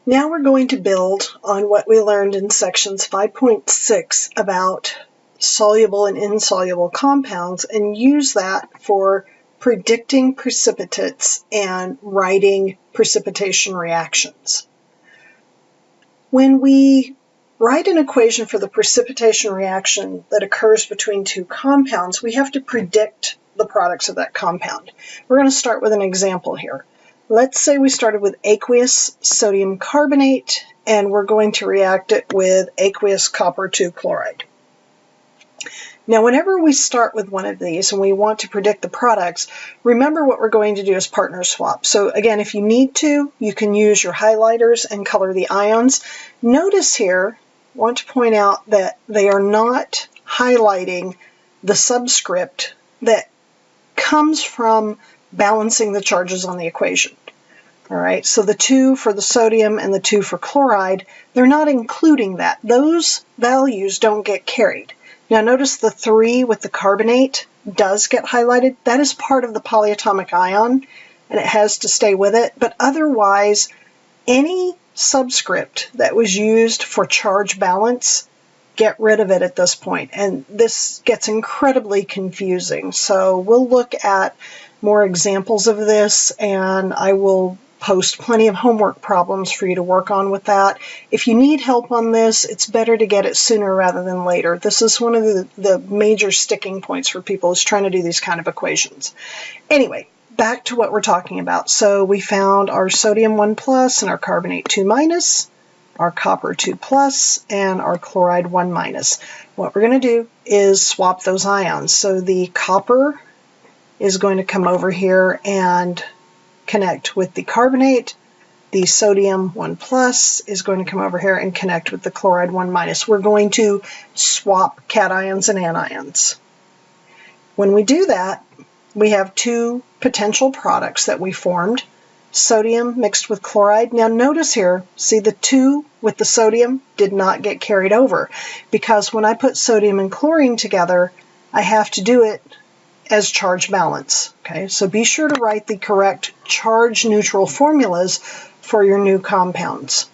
Now we're going to build on what we learned in sections 5.6 about soluble and insoluble compounds and use that for predicting precipitates and writing precipitation reactions. When we write an equation for the precipitation reaction that occurs between two compounds, we have to predict the products of that compound. We're going to start with an example here. Let's say we started with aqueous sodium carbonate, and we're going to react it with aqueous copper 2 chloride. Now, whenever we start with one of these and we want to predict the products, remember what we're going to do is partner swap. So again, if you need to, you can use your highlighters and color the ions. Notice here, I want to point out that they are not highlighting the subscript that comes from balancing the charges on the equation. All right, so the 2 for the sodium and the 2 for chloride, they're not including that. Those values don't get carried. Now notice the 3 with the carbonate does get highlighted. That is part of the polyatomic ion, and it has to stay with it. But otherwise, any subscript that was used for charge balance, get rid of it at this point. And this gets incredibly confusing. So we'll look at more examples of this, and I will post plenty of homework problems for you to work on with that. If you need help on this, it's better to get it sooner rather than later. This is one of the major sticking points for people is trying to do these kind of equations. Anyway, back to what we're talking about. So we found our sodium 1 plus and our carbonate 2 minus, our copper 2 plus, and our chloride 1 minus. What we're going to do is swap those ions. So the copper is going to come over here and connect with the carbonate. The sodium 1 plus is going to come over here and connect with the chloride 1 minus. We're going to swap cations and anions. When we do that, we have two potential products that we formed. Sodium mixed with chloride. Now notice here, see the 2 with the sodium did not get carried over because when I put sodium and chlorine together, I have to do it as charge balance. Okay, so be sure to write the correct charge neutral formulas for your new compounds.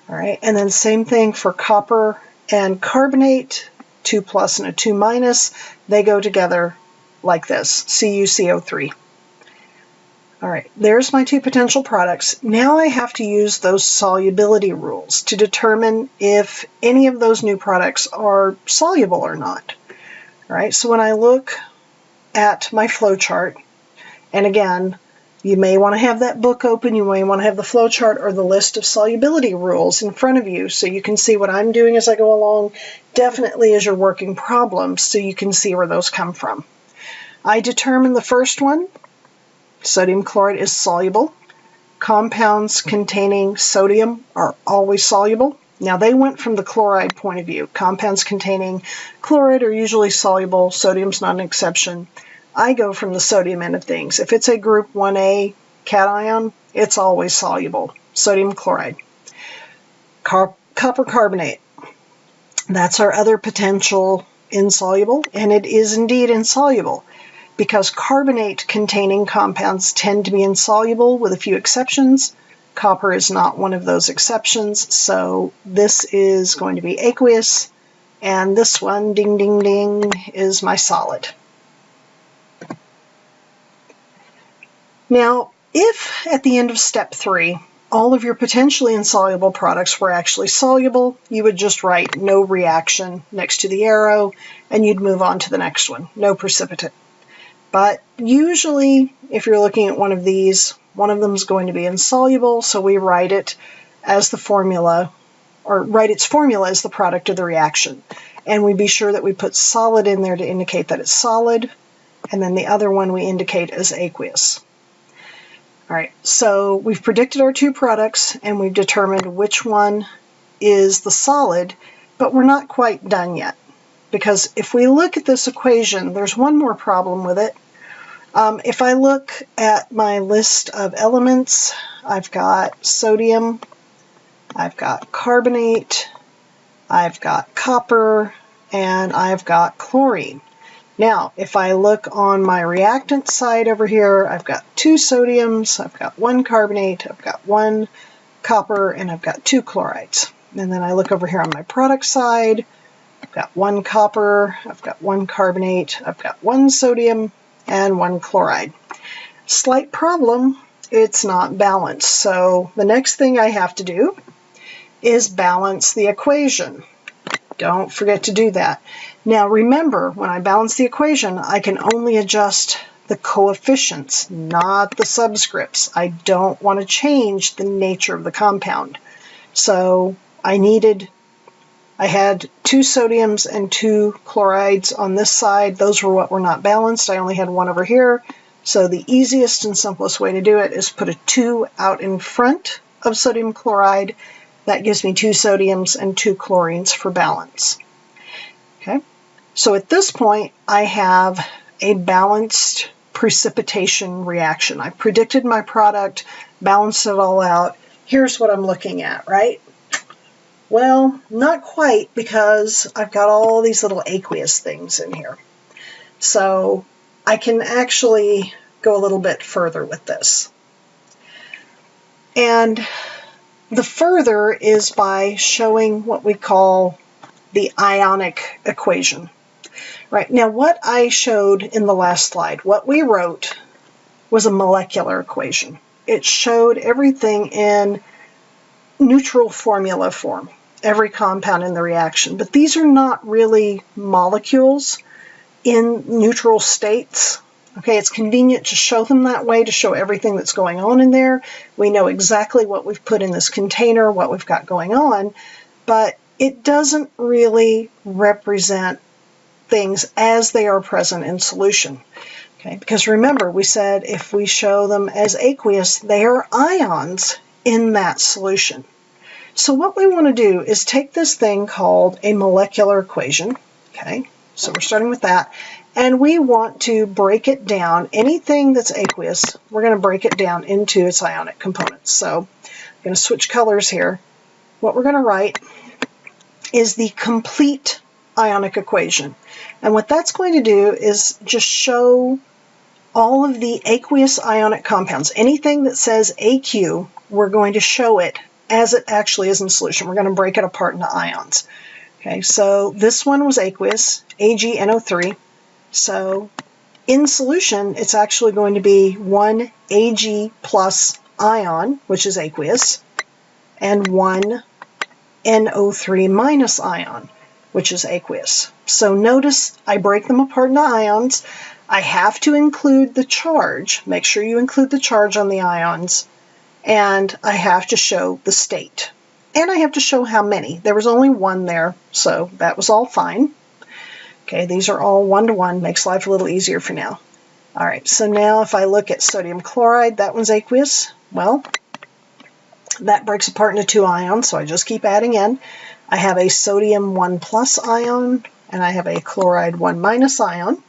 All right, and then same thing for copper and carbonate, 2 plus and a 2 minus. They go together like this, CuCO3. All right, there's my two potential products. Now I have to use those solubility rules to determine if any of those new products are soluble or not. All right, so when I look at my flow chart, and again, you may want to have that book open, you may want to have the flow chart or the list of solubility rules in front of you so you can see what I'm doing as I go along, definitely as you're working problems so you can see where those come from. I determined the first one, sodium chloride is soluble. Compounds containing sodium are always soluble. Now they went from the chloride point of view. Compounds containing chloride are usually soluble. Sodium's not an exception. I go from the sodium end of things. If it's a group 1A cation, it's always soluble. Sodium chloride. Copper carbonate. That's our other potential insoluble, and it is indeed insoluble because carbonate containing compounds tend to be insoluble with a few exceptions. Copper is not one of those exceptions, so this is going to be aqueous, and this one, ding, ding, ding, is my solid. Now, if at the end of step 3, all of your potentially insoluble products were actually soluble, you would just write no reaction next to the arrow, and you'd move on to the next one, no precipitate. But usually, if you're looking at one of these, one of them is going to be insoluble, so we write it as the formula, or write its formula as the product of the reaction. And we be sure that we put solid in there to indicate that it's solid, and then the other one we indicate as aqueous. All right, so we've predicted our two products, and we've determined which one is the solid, but we're not quite done yet. Because if we look at this equation, there's one more problem with it. If I look at my list of elements, I've got sodium, I've got carbonate, I've got copper, and I've got chlorine. Now, if I look on my reactant side over here, I've got 2 sodiums, I've got 1 carbonate, I've got 1 copper, and I've got 2 chlorides. And then I look over here on my product side, I've got 1 copper, I've got 1 carbonate, I've got 1 sodium, and 1 chloride. Slight problem, it's not balanced. So the next thing I have to do is balance the equation. Don't forget to do that. Now remember, when I balance the equation, I can only adjust the coefficients, not the subscripts. I don't want to change the nature of the compound. So I had 2 sodiums and 2 chlorides on this side. Those were what were not balanced. I only had 1 over here. So the easiest and simplest way to do it is put a 2 out in front of sodium chloride. That gives me 2 sodiums and 2 chlorines for balance. Okay, so at this point I have a balanced precipitation reaction. I predicted my product, balanced it all out. Here's what I'm looking at, right? Well, not quite, because I've got all these little aqueous things in here. So I can actually go a little bit further with this. And the further is by showing what we call the ionic equation. Right, now what I showed in the last slide, what we wrote was a molecular equation. It showed everything in neutral formula form, every compound in the reaction. But these are not really molecules in neutral states. Okay, it's convenient to show them that way, to show everything that's going on in there. We know exactly what we've put in this container, what we've got going on, but it doesn't really represent things as they are present in solution. Okay, because remember, we said if we show them as aqueous, they are ions in that solution. So what we want to do is take this thing called a molecular equation. Okay, so we're starting with that. And we want to break it down. Anything that's aqueous, we're going to break it down into its ionic components. So I'm going to switch colors here. What we're going to write is the complete ionic equation. And what that's going to do is just show all of the aqueous ionic compounds. Anything that says AQ, we're going to show it as it actually is in solution. We're going to break it apart into ions. Okay, so this one was aqueous, AgNO3. So in solution, it's actually going to be 1 Ag plus ion, which is aqueous, and 1 NO3 minus ion, which is aqueous. So notice I break them apart into ions. I have to include the charge. Make sure you include the charge on the ions. And I have to show the state. And I have to show how many. There was only 1 there, so that was all fine. Okay, these are all 1-to-1, makes life a little easier for now. All right, so now if I look at sodium chloride, that one's aqueous. Well, that breaks apart into 2 ions, so I just keep adding in. I have a sodium 1 plus ion, and I have a chloride 1 minus ion.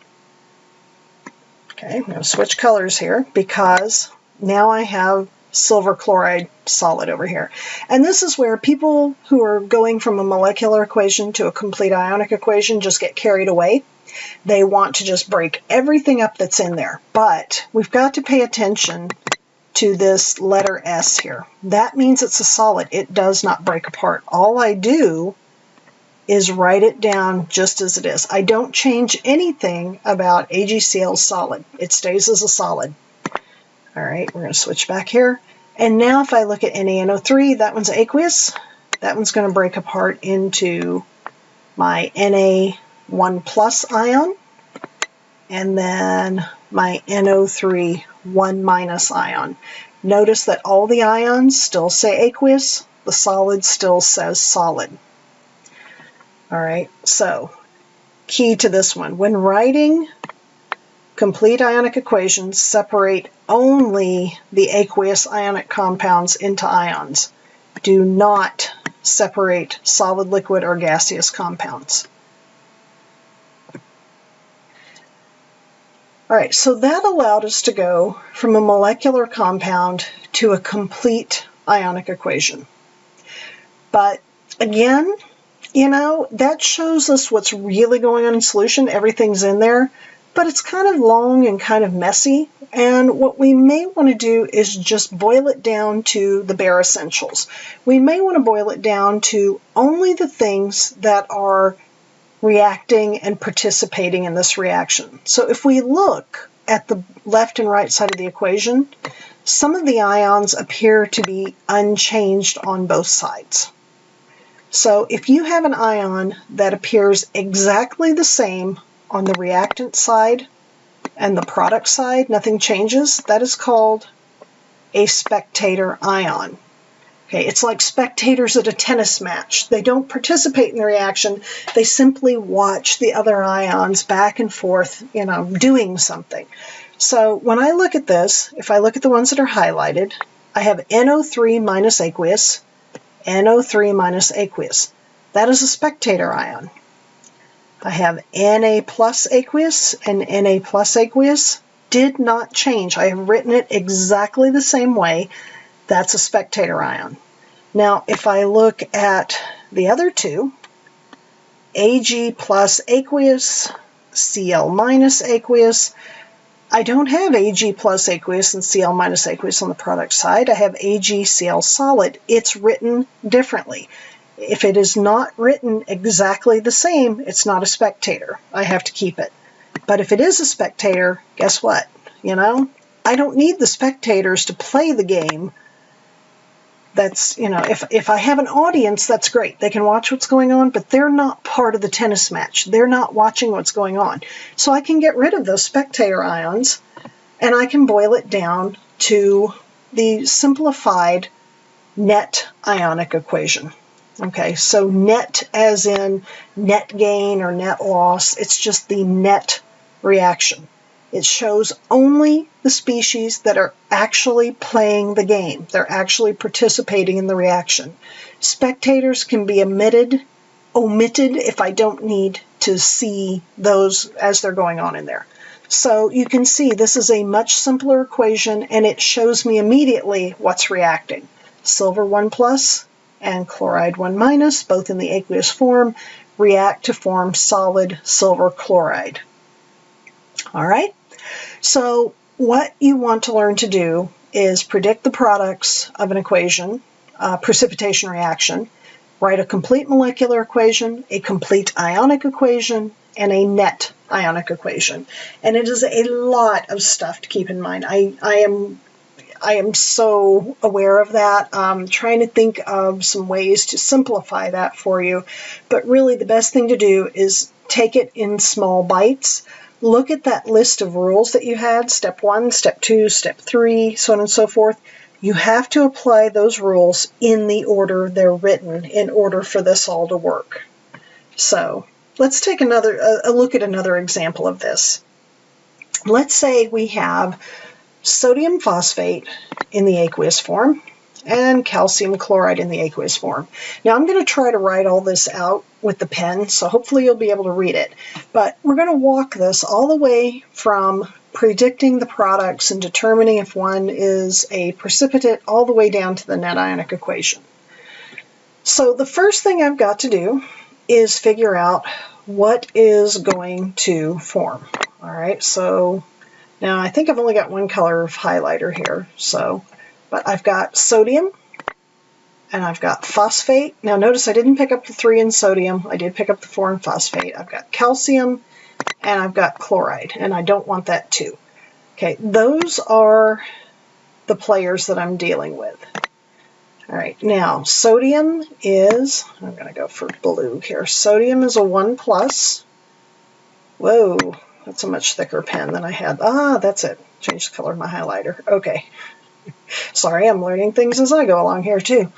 Okay, I'm going to switch colors here because now I have silver chloride solid over here. And this is where people who are going from a molecular equation to a complete ionic equation just get carried away. They want to just break everything up that's in there. But we've got to pay attention to this letter S here. That means it's a solid. It does not break apart. All I do is write it down just as it is. I don't change anything about AgCl solid. It stays as a solid. All right, we're going to switch back here. And now if I look at NaNO3, that one's aqueous. That one's going to break apart into my Na1 plus ion, and then my NO3 1 minus ion. Notice that all the ions still say aqueous. The solid still says solid. All right, so key to this one. When writing complete ionic equations, separate only the aqueous ionic compounds into ions. Do not separate solid, liquid, or gaseous compounds. All right, so that allowed us to go from a molecular compound to a complete ionic equation. But again, you know, that shows us what's really going on in solution. Everything's in there. but it's kind of long and kind of messy. And what we may want to do is just boil it down to the bare essentials. We may want to boil it down to only the things that are reacting and participating in this reaction. So if we look at the left and right side of the equation, some of the ions appear to be unchanged on both sides. So if you have an ion that appears exactly the same on the reactant side and the product side, nothing changes, that is called a spectator ion. Okay, it's like spectators at a tennis match. They don't participate in the reaction, they simply watch the other ions back and forth, doing something. So when I look at this, if I look at the ones that are highlighted, I have NO3 minus aqueous, NO3 minus aqueous. That is a spectator ion. I have Na plus aqueous and Na plus aqueous. Did not change. I have written it exactly the same way. That's a spectator ion. Now, if I look at the other two, Ag plus aqueous, Cl minus aqueous, I don't have Ag plus aqueous and Cl minus aqueous on the product side. I have AgCl solid. It's written differently. If it is not written exactly the same, it's not a spectator. I have to keep it. But if it is a spectator, guess what? I don't need the spectators to play the game. That's, if I have an audience, that's great. They can watch what's going on, but they're not part of the tennis match. They're not watching what's going on. So I can get rid of those spectator ions, and I can boil it down to the simplified net ionic equation. Okay, so net as in net gain or net loss, it's just the net reaction. It shows only the species that are actually playing the game. They're actually participating in the reaction. Spectators can be omitted if I don't need to see those as they're going on in there. So you can see this is a much simpler equation, and it shows me immediately what's reacting. Silver 1 plus and chloride 1 minus, both in the aqueous form, react to form solid silver chloride. All right, so what you want to learn to do is predict the products of an equation, precipitation reaction, write a complete molecular equation, a complete ionic equation, and a net ionic equation. And it is a lot of stuff to keep in mind. I am so aware of that. I'm trying to think of some ways to simplify that for you. But really the best thing to do is take it in small bites. Look at that list of rules that you had, step 1, step 2, step 3, so on and so forth. You have to apply those rules in the order they're written in order for this all to work. So let's take a look at another example of this. Let's say we have sodium phosphate in the aqueous form and calcium chloride in the aqueous form. Now I'm going to try to write all this out with the pen, so hopefully you'll be able to read it. But we're going to walk this all the way from predicting the products and determining if one is a precipitate all the way down to the net ionic equation. So the first thing I've got to do is figure out what is going to form. All right, so now I think I've only got one color of highlighter here, but I've got sodium and I've got phosphate. Now notice I didn't pick up the 3 in sodium, I did pick up the 4 in phosphate. I've got calcium and I've got chloride, and I don't want that too. Okay, those are the players that I'm dealing with. All right, now sodium is, I'm going to go for blue here. Sodium is a 1 plus. Whoa, that's a much thicker pen than I had. Ah, that's it. Changed the color of my highlighter. Okay. Sorry, I'm learning things as I go along here too.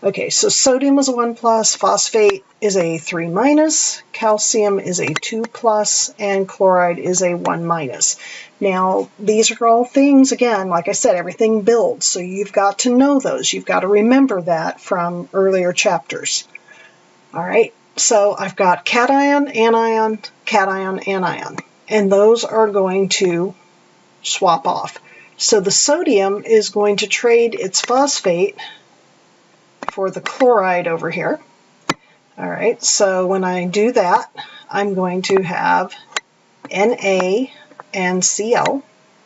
Okay, so sodium is a 1 plus, phosphate is a 3 minus, calcium is a 2 plus, and chloride is a 1 minus. Now, these are all things, again, like I said, everything builds, so you've got to know those. You've got to remember that from earlier chapters. All right, so I've got cation, anion, anion, and those are going to swap off. So the sodium is going to trade its phosphate for the chloride over here. All right, so when I do that, I'm going to have Na and Cl.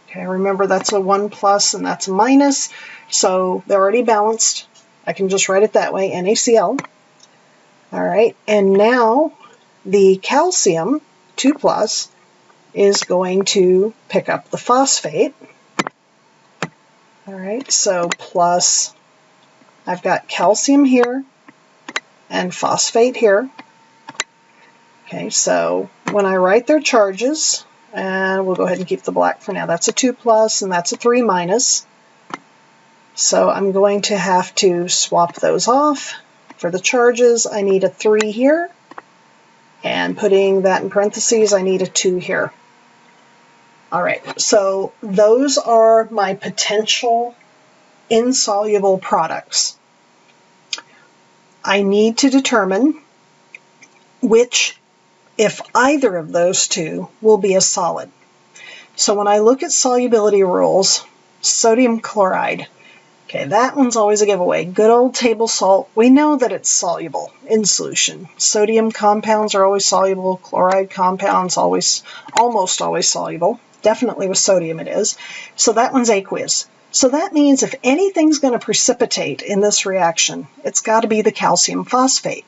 Okay, remember that's a 1 plus and that's a minus, so they're already balanced. I can just write it that way, NaCl. All right, and now the calcium, 2 plus, is going to pick up the phosphate. All right, so plus, I've got calcium here and phosphate here. Okay, so when I write their charges, and we'll go ahead and keep the black for now. That's a 2 plus and that's a 3 minus. So I'm going to have to swap those off. For the charges, I need a 3 here. And putting that in parentheses, I need a 2 here. All right, so those are my potential insoluble products. I need to determine which, if either of those two, will be a solid. So when I look at solubility rules, sodium chloride, okay, that one's always a giveaway. Good old table salt, we know that it's soluble in solution. Sodium compounds are always soluble, chloride compounds almost always soluble. Definitely with sodium it is. So that one's aqueous. So that means if anything's going to precipitate in this reaction, it's got to be the calcium phosphate.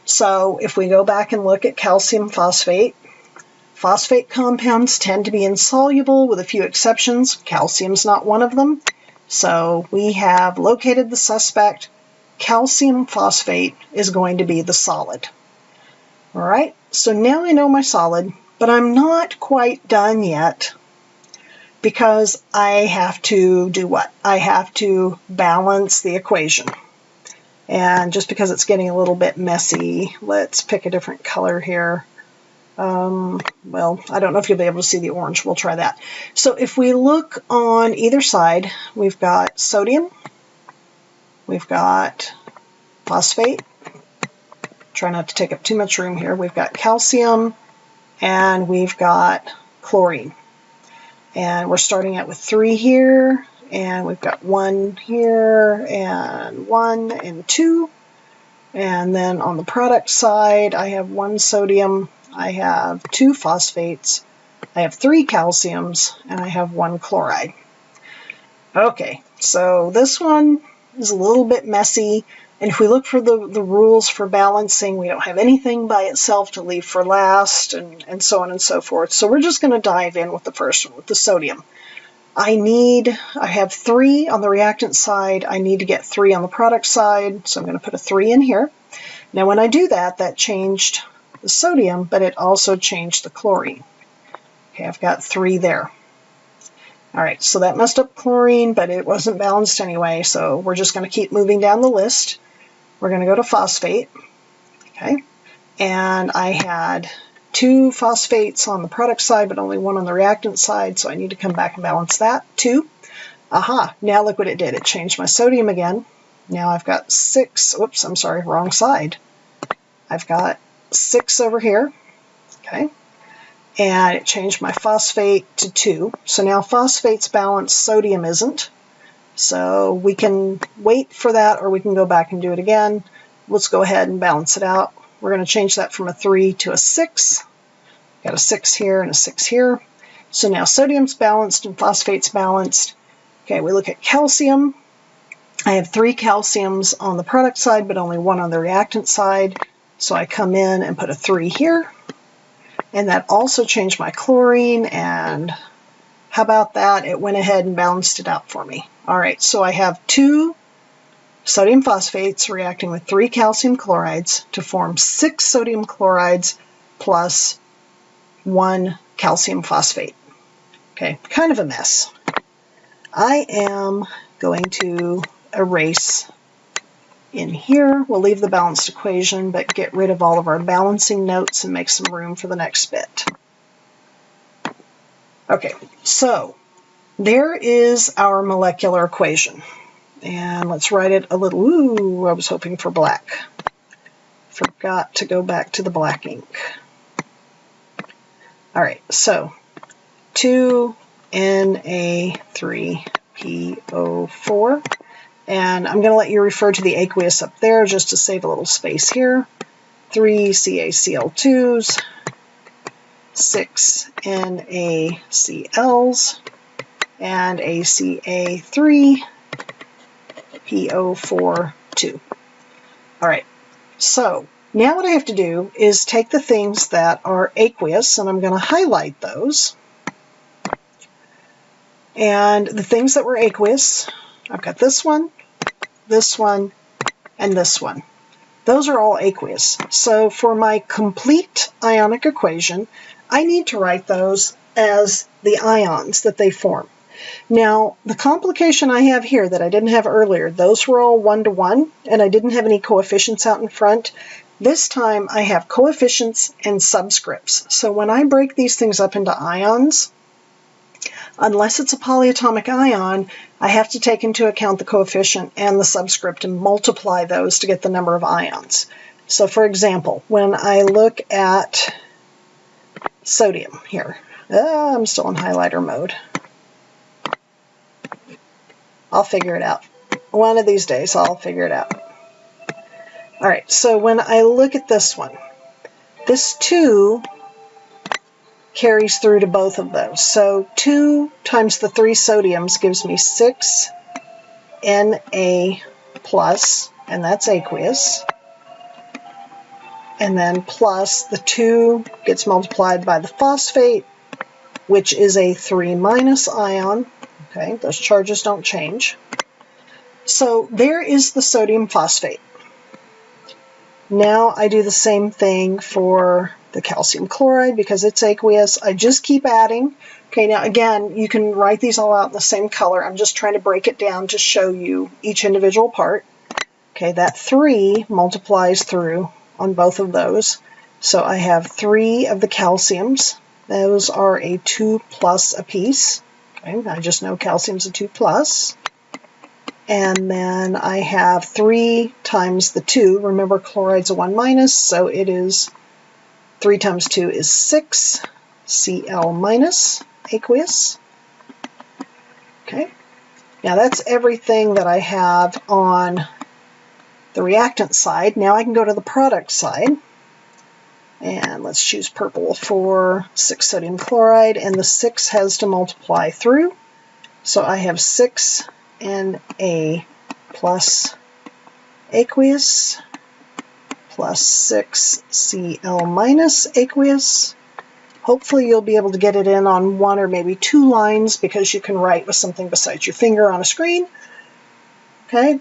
So if we go back and look at calcium phosphate, phosphate compounds tend to be insoluble with a few exceptions. Calcium's not one of them. So we have located the suspect. Calcium phosphate is going to be the solid. All right, so now I know my solid, but I'm not quite done yet because I have to do what? I have to balance the equation. And just because it's getting a little bit messy, let's pick a different color here. Well, I don't know if you'll be able to see the orange. We'll try that. So if we look on either side, we've got sodium, we've got phosphate. Try not to take up too much room here. We've got calcium, and we've got chlorine. And we're starting out with 3 here, and we've got 1 here, and 1 and 2. And then on the product side, I have 1 sodium, I have 2 phosphates, I have 3 calciums, and I have 1 chloride. Okay, so this one is a little bit messy, and if we look for the rules for balancing, we don't have anything by itself to leave for last, and so on and so forth. So we're just going to dive in with the first one, with the sodium. I have 3 on the reactant side, I need to get 3 on the product side, so I'm going to put a 3 in here. Now when I do that, that changed the sodium, but it also changed the chlorine. Okay, I've got 3 there. All right, so that messed up chlorine, but it wasn't balanced anyway, so we're just going to keep moving down the list. We're going to go to phosphate, okay, and I had 2 phosphates on the product side, but only 1 on the reactant side, so I need to come back and balance that. 2. Aha, now look what it did. It changed my sodium again. Now I've got 6, oops, I'm sorry, wrong side. I've got 6 over here, okay, and it changed my phosphate to 2. So now phosphate's balanced, sodium isn't. So we can wait for that, or we can go back and do it again. Let's go ahead and balance it out. We're going to change that from a 3 to a 6. Got a 6 here and a 6 here. So now sodium's balanced and phosphate's balanced. Okay, we look at calcium. I have 3 calciums on the product side, but only 1 on the reactant side. So I come in and put a 3 here. And that also changed my chlorine, and how about that? It went ahead and balanced it out for me. All right, so I have 2 sodium phosphates reacting with 3 calcium chlorides to form 6 sodium chlorides plus 1 calcium phosphate. Okay, kind of a mess. I am going to erase in here. We'll leave the balanced equation, but get rid of all of our balancing notes and make some room for the next bit. Okay, so there is our molecular equation. And let's write it a little, ooh, I was hoping for black. Forgot to go back to the black ink. All right, so 2Na3PO4. And I'm going to let you refer to the aqueous up there just to save a little space here. 3 CaCl2s. 6 NaCl's, and a Ca3 PO4 2. All right, so now what I have to do is take the things that are aqueous, and I'm going to highlight those. And the things that were aqueous, I've got this one, and this one. Those are all aqueous. So for my complete ionic equation, I need to write those as the ions that they form. Now, the complication I have here that I didn't have earlier, those were all 1-to-1, and I didn't have any coefficients out in front. This time I have coefficients and subscripts. So when I break these things up into ions, unless it's a polyatomic ion, I have to take into account the coefficient and the subscript and multiply those to get the number of ions. So for example, when I look at sodium here, I'm still in highlighter mode. I'll figure it out. One of these days I'll figure it out. All right, so when I look at this one, this 2 carries through to both of those. So 2 times the 3 sodiums gives me 6 Na+, and that's aqueous. And then plus the 2 gets multiplied by the phosphate, which is a 3- ion. Okay, those charges don't change. So there is the sodium phosphate. Now I do the same thing for the calcium chloride because it's aqueous. I just keep adding. Okay, now again, you can write these all out in the same color. I'm just trying to break it down to show you each individual part. Okay, that 3 multiplies through on both of those. So I have 3 of the calciums. Those are a 2+ apiece. Okay, I just know calcium's a 2+. And then I have 3 times the 2. Remember, chloride's a 1-, so it is 3 times 2 is 6 Cl- aqueous. Okay, now that's everything that I have on the reactant side. Now I can go to the product side. And let's choose purple for 6 sodium chloride, and the 6 has to multiply through. So I have 6 Na+ aqueous plus 6 Cl- aqueous. Hopefully you'll be able to get it in on 1 or maybe 2 lines because you can write with something besides your finger on a screen. Okay.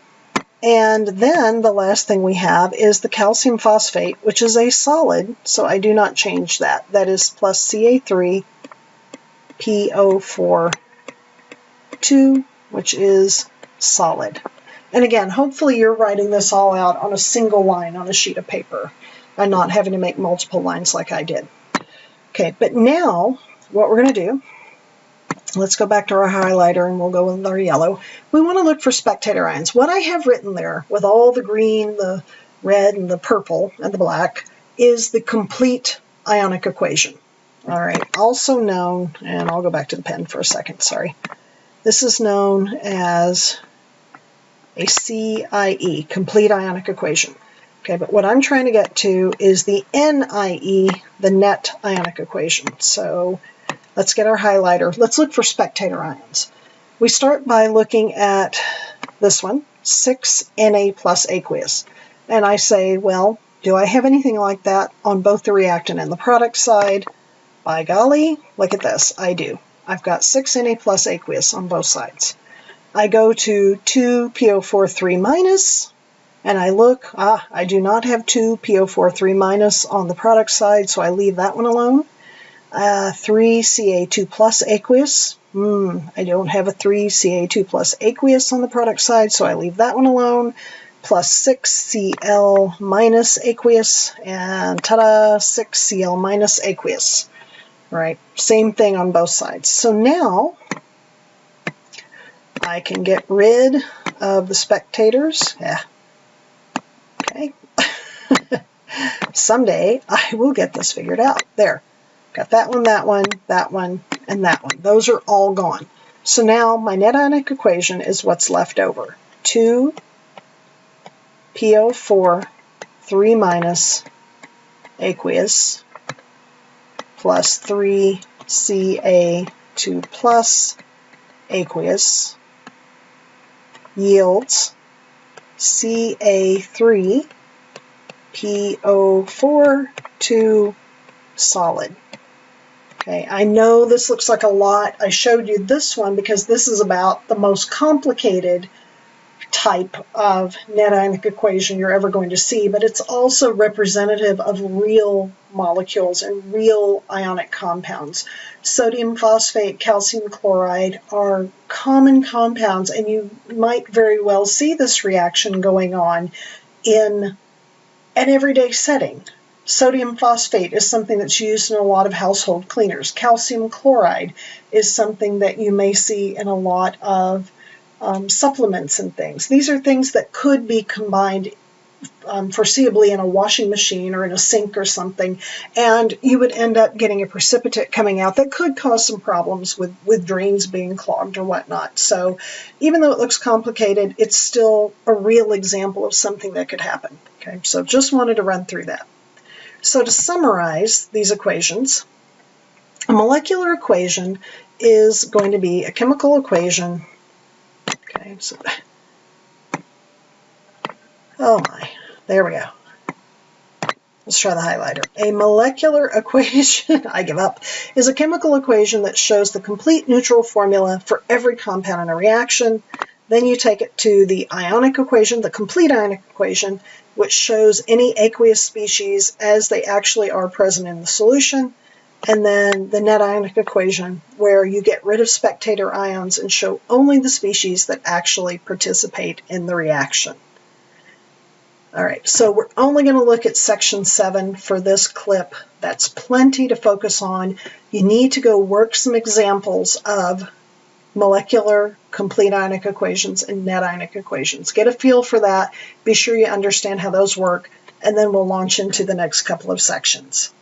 And then the last thing we have is the calcium phosphate, which is a solid, so I do not change that. That is plus Ca3 PO4 2, which is solid. And again, hopefully you're writing this all out on a single line on a sheet of paper and not having to make multiple lines like I did. Okay, but now what we're going to do, let's go back to our highlighter and we'll go with our yellow. We want to look for spectator ions. What I have written there with all the green, the red, and the purple, and the black is the complete ionic equation. All right, also known, and I'll go back to the pen for a second, sorry. This is known as a CIE, complete ionic equation. Okay, but what I'm trying to get to is the NIE, the net ionic equation. So let's get our highlighter. Let's look for spectator ions. We start by looking at this one, 6 Na+ aqueous. And I say, well, do I have anything like that on both the reactant and the product side? By golly, look at this, I do. I've got 6 Na+ aqueous on both sides. I go to 2 PO4 3-, and I look, I do not have 2 PO4 3- on the product side, so I leave that one alone. 3 Ca2+ aqueous. I don't have a 3 Ca2+ aqueous on the product side, so I leave that one alone. Plus 6 Cl- aqueous, and ta-da, 6 Cl- aqueous. Right, same thing on both sides. So now I can get rid of the spectators. Yeah. Okay. Someday I will get this figured out. There. Got that one, that one, that one, and that one. Those are all gone. So now my net ionic equation is what's left over. 2 PO4 3- aqueous plus 3Ca2 plus aqueous yields Ca3PO4 2 solid. Okay, I know this looks like a lot. I showed you this one because this is about the most complicated type of net ionic equation you're ever going to see, but it's also representative of real molecules and real ionic compounds. Sodium phosphate, calcium chloride are common compounds, and you might very well see this reaction going on in an everyday setting. Sodium phosphate is something that's used in a lot of household cleaners. Calcium chloride is something that you may see in a lot of supplements and things. These are things that could be combined foreseeably in a washing machine or in a sink or something, and you would end up getting a precipitate coming out that could cause some problems with drains being clogged or whatnot. So even though it looks complicated, it's still a real example of something that could happen. Okay, so just wanted to run through that. So to summarize these equations, a molecular equation is going to be a chemical equation. Okay, so, oh my, there we go. Let's try the highlighter. A molecular equation, I give up, is a chemical equation that shows the complete neutral formula for every compound in a reaction. Then you take it to the ionic equation, the complete ionic equation, which shows any aqueous species as they actually are present in the solution. And then the net ionic equation, where you get rid of spectator ions and show only the species that actually participate in the reaction. All right, so we're only going to look at section 7 for this clip. That's plenty to focus on. You need to go work some examples of molecular complete ionic equations and net ionic equations. Get a feel for that. Be sure you understand how those work, and then we'll launch into the next couple of sections.